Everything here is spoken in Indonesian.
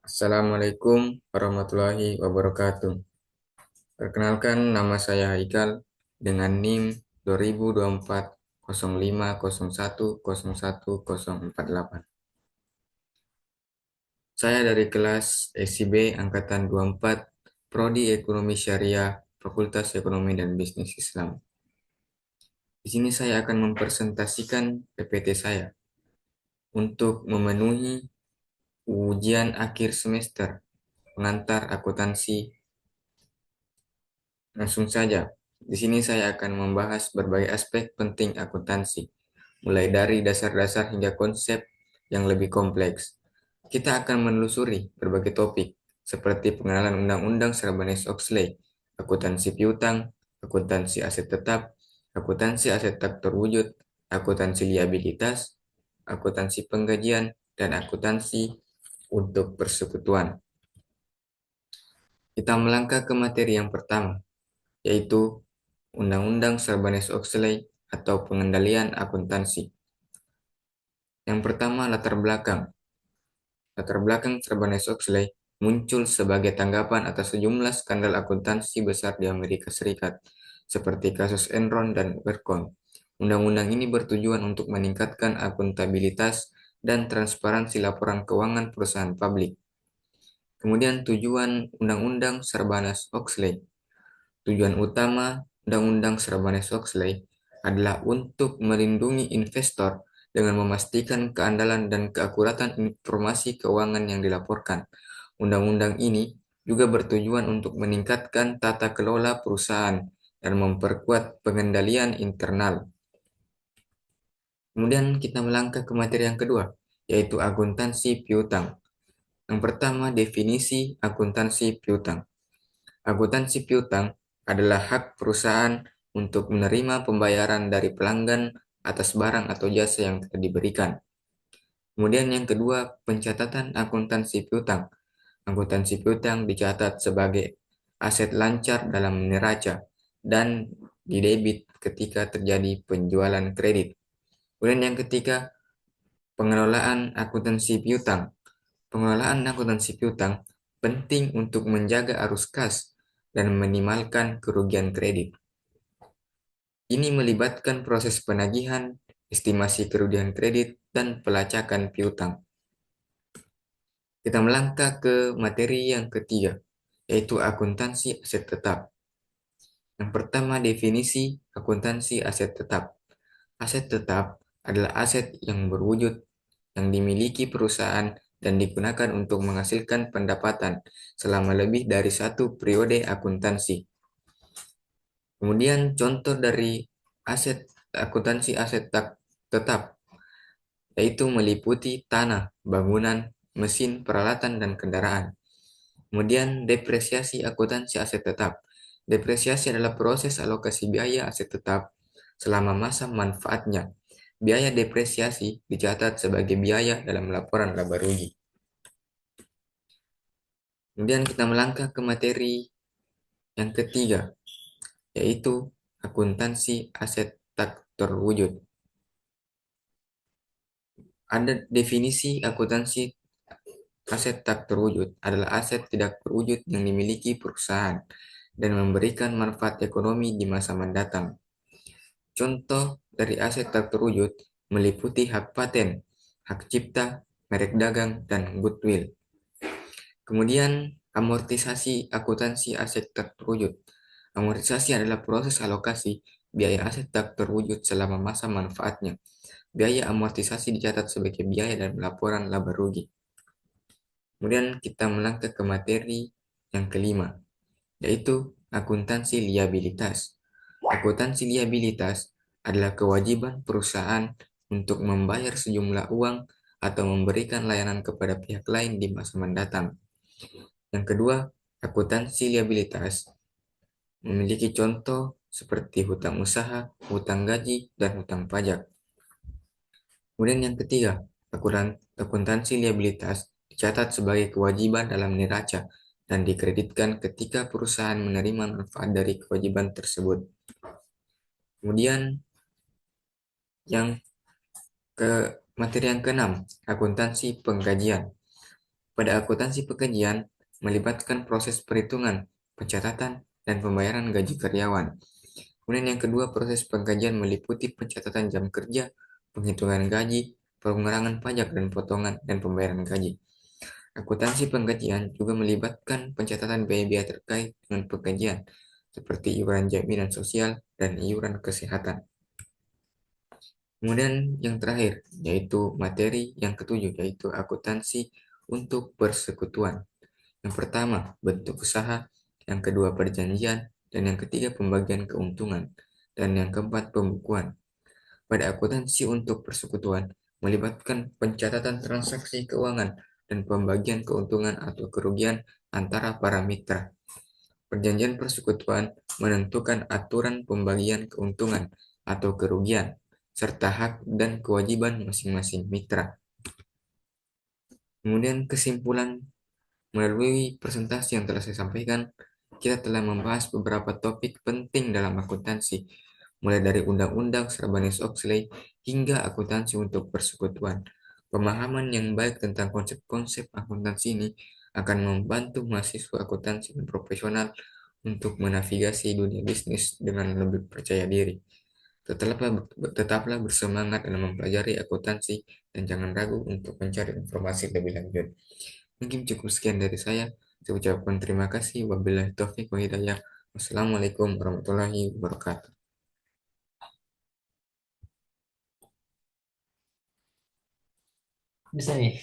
Assalamualaikum warahmatullahi wabarakatuh. Perkenalkan, nama saya Haikal dengan NIM 2024 05010148. Saya dari kelas SIB angkatan 24, Prodi Ekonomi Syariah, Fakultas Ekonomi dan Bisnis Islam. Di sini saya akan mempresentasikan PPT saya untuk memenuhi ujian akhir semester pengantar akuntansi. Langsung saja, di sini saya akan membahas berbagai aspek penting akuntansi, mulai dari dasar-dasar hingga konsep yang lebih kompleks. Kita akan menelusuri berbagai topik, seperti pengenalan Undang-Undang Sarbanes-Oxley, akuntansi piutang, akuntansi aset tetap, akuntansi aset tak terwujud, akuntansi liabilitas, akuntansi penggajian, dan akuntansi untuk persekutuan. Kita melangkah ke materi yang pertama, yaitu Undang-Undang Sarbanes-Oxley atau pengendalian akuntansi. Yang pertama, latar belakang. Latar belakang Sarbanes-Oxley muncul sebagai tanggapan atas sejumlah skandal akuntansi besar di Amerika Serikat, seperti kasus Enron dan Vercon. Undang-undang ini bertujuan untuk meningkatkan akuntabilitas dan transparansi laporan keuangan perusahaan publik. Kemudian tujuan Undang-Undang Sarbanes-Oxley. Tujuan utama Undang-Undang Sarbanes-Oxley adalah untuk melindungi investor dengan memastikan keandalan dan keakuratan informasi keuangan yang dilaporkan. Undang-undang ini juga bertujuan untuk meningkatkan tata kelola perusahaan dan memperkuat pengendalian internal. Kemudian kita melangkah ke materi yang kedua, yaitu akuntansi piutang. Yang pertama, definisi akuntansi piutang. Akuntansi piutang adalah hak perusahaan untuk menerima pembayaran dari pelanggan atas barang atau jasa yang telah diberikan. Kemudian yang kedua, pencatatan akuntansi piutang. Akuntansi piutang dicatat sebagai aset lancar dalam neraca dan didebit ketika terjadi penjualan kredit. Kemudian yang ketiga, pengelolaan akuntansi piutang. Pengelolaan akuntansi piutang penting untuk menjaga arus kas dan meminimalkan kerugian kredit. Ini melibatkan proses penagihan, estimasi kerugian kredit, dan pelacakan piutang. Kita melangkah ke materi yang ketiga, yaitu akuntansi aset tetap. Yang pertama, definisi akuntansi aset tetap. Aset tetap adalah aset yang berwujud yang dimiliki perusahaan dan digunakan untuk menghasilkan pendapatan selama lebih dari satu periode akuntansi. Kemudian contoh dari aset akuntansi aset tetap yaitu meliputi tanah, bangunan, mesin, peralatan, dan kendaraan. Kemudian depresiasi akuntansi aset tetap. Depresiasi adalah proses alokasi biaya aset tetap selama masa manfaatnya. Biaya depresiasi dicatat sebagai biaya dalam laporan laba rugi. Kemudian kita melangkah ke materi yang ketiga, yaitu akuntansi aset tak terwujud. Ada definisi akuntansi aset tak terwujud adalah aset tidak terwujud yang dimiliki perusahaan dan memberikan manfaat ekonomi di masa mendatang. Contoh dari aset tak terwujud meliputi hak paten, hak cipta, merek dagang, dan goodwill. Kemudian amortisasi akuntansi aset tak terwujud. Amortisasi adalah proses alokasi biaya aset tak terwujud selama masa manfaatnya. Biaya amortisasi dicatat sebagai biaya dalam laporan laba rugi. Kemudian kita melangkah ke materi yang kelima, yaitu akuntansi liabilitas. Akuntansi liabilitas adalah kewajiban perusahaan untuk membayar sejumlah uang atau memberikan layanan kepada pihak lain di masa mendatang. Yang kedua, akuntansi liabilitas memiliki contoh seperti hutang usaha, hutang gaji, dan hutang pajak. Kemudian yang ketiga, akuntansi liabilitas dicatat sebagai kewajiban dalam neraca dan dikreditkan ketika perusahaan menerima manfaat dari kewajiban tersebut. Kemudian yang ke materi yang keenam, akuntansi penggajian. Pada akuntansi pekerjaan, melibatkan proses perhitungan, pencatatan, dan pembayaran gaji karyawan. Kemudian yang kedua, proses pengkajian meliputi pencatatan jam kerja, penghitungan gaji, pengurangan pajak dan potongan, dan pembayaran gaji. Akuntansi pengkajian juga melibatkan pencatatan biaya-biaya terkait dengan pekerjaan, seperti iuran jaminan sosial dan iuran kesehatan. Kemudian yang terakhir, yaitu materi yang ketujuh, yaitu akuntansi untuk persekutuan. Yang pertama, bentuk usaha, yang kedua perjanjian, dan yang ketiga pembagian keuntungan, dan yang keempat pembukuan. Pada akuntansi untuk persekutuan, melibatkan pencatatan transaksi keuangan dan pembagian keuntungan atau kerugian antara para mitra. Perjanjian persekutuan menentukan aturan pembagian keuntungan atau kerugian, serta hak dan kewajiban masing-masing mitra. Kemudian kesimpulan, melalui presentasi yang telah saya sampaikan, kita telah membahas beberapa topik penting dalam akuntansi, mulai dari Undang-Undang Sarbanes-Oxley hingga akuntansi untuk persekutuan. Pemahaman yang baik tentang konsep-konsep akuntansi ini akan membantu mahasiswa akuntansi dan profesional untuk menavigasi dunia bisnis dengan lebih percaya diri. Tetaplah bersemangat dalam mempelajari akuntansi dan jangan ragu untuk mencari informasi lebih lanjut. Mungkin cukup sekian dari saya. Saya ucapkan terima kasih. Wabillahi taufiq wa hidayah. Wassalamualaikum warahmatullahi wabarakatuh. Bisa nih.